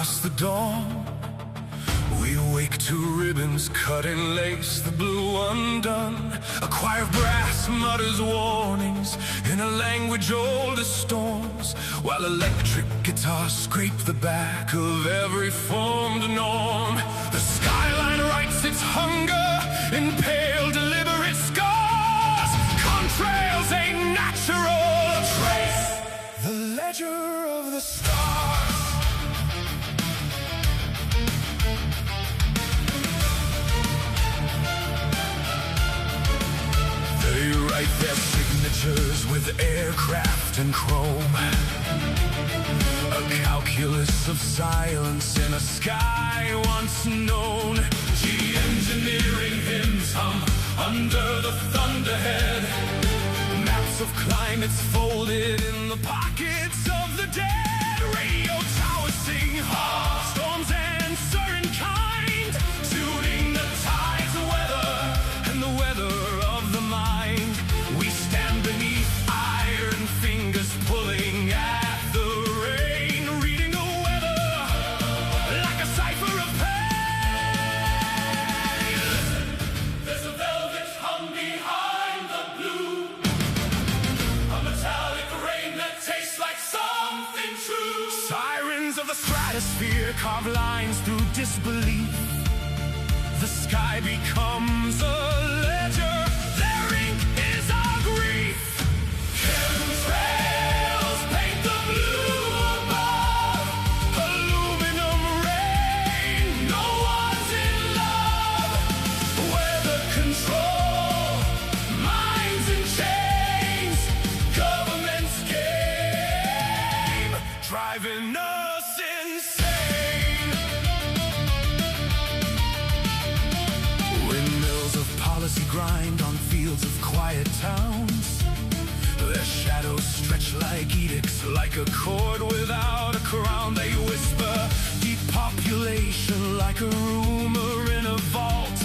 across the dawn. We wake to ribbons cut and lace, the blue undone. A choir of brass mutters warnings in a language old as storms, while electric guitars scrape the back of every formed norm. The skyline writes its hunger in pale, deliberate scars. Contrails a natural trace, the ledger of the stars. They write their signatures with aircraft and chrome, a calculus of silence in a sky once known. Engineering hymns hum under the thunderhead, maps of climates folded in the pockets of the dead. Radio towers sing storms answer in kind, tuning the tides of weather and the weather of the mind. We stand beneath iron fingers pulling at the rain, reading the weather like a cipher of pain. There's a velvet hum behind the blue, a metallic rain that tastes like something true. Sirens of the stratosphere carve lines through disbelief. The sky becomes a ledger, their ink is our grief. Chemtrails paint the blue above, aluminum rain, no one's in love. Weather control, minds in chains, government's game, driving us insane. Windmills of policy grind on fields of quiet towns. Their shadows stretch like edicts, like a cord without a crown. They whisper depopulation like a rumor in a vault,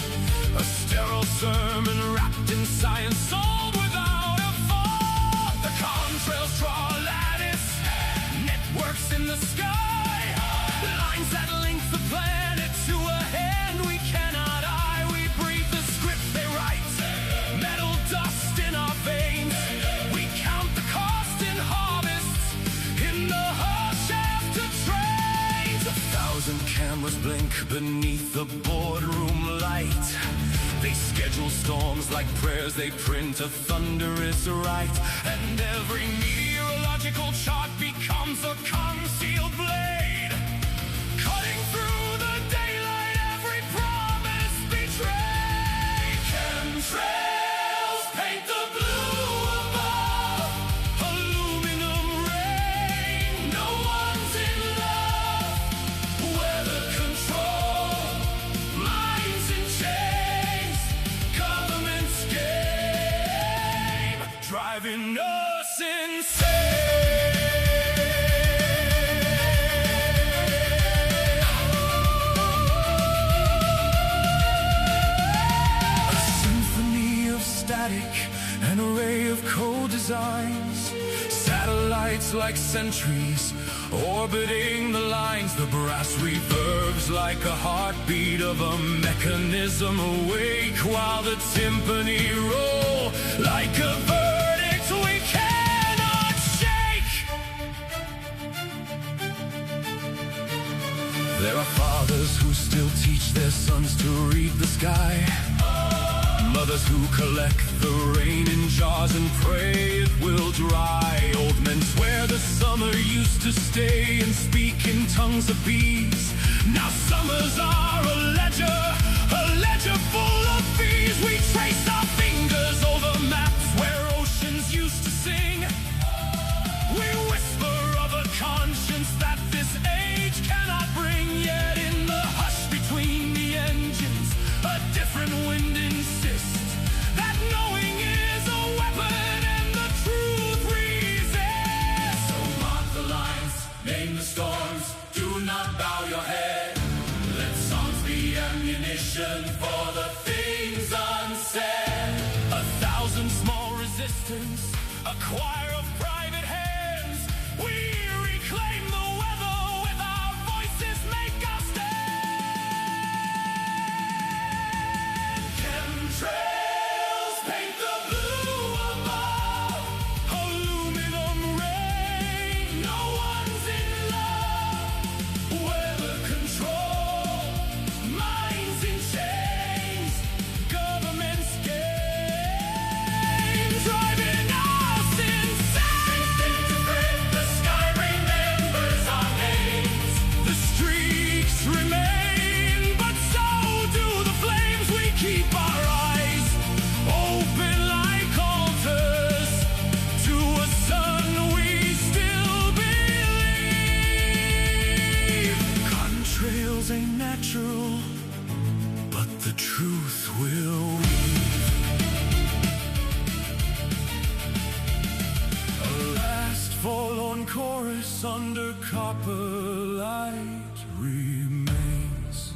a sterile sermon wrapped in science, sold without a fault. The contrails draw lattice, networks in the sky, lines that link the planet to a hand we cannot eye. We breathe the script they write, metal dust in our veins. We count the cost in harvests in the hush after trains. 1,000 cameras blink beneath the boardroom light. They schedule storms like prayers, they print a thunderous rite. And every meteorological chart becomes a concealed blade, cutting through the daylight, every promise betrayed. Chemtrails paint the blue above, aluminum rain, no one's in love. Weather control, minds in chains, government's game, driving us insane. A symphony of static, an array of cold designs, satellites like sentries orbiting the lines. The brass reverbs like a heartbeat of a mechanism awake, while the timpani roll like a verdict we cannot shake. There are fathers who still teach their sons to read the sky, mothers who collect the rain in jars and pray it will dry. Old men swear the summer used to stay and speak in tongues of bees. Now summers are a ledger full of fees. We trace our fingers over maps where oceans used to sing. We whisper of a conscience that this age cannot bring. Yet in the hush between the engines, a different wind insists that knowing is a weapon and the truth resists. So mark the lines, name the storms, do not bow your head. Let songs be ammunition for the things unsaid. 1,000 small resistance, a choir of private hands. We reclaim the weather with our voices. one chorus under copper light remains.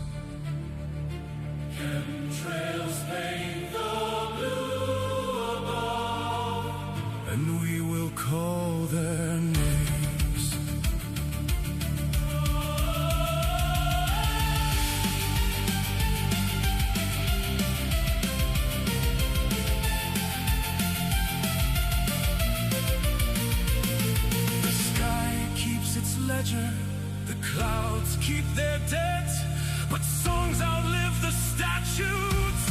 Contrails paint the blue above, and we will call their names. The sky keeps its ledger, the clouds keep their debt, but songs outlive the statutes.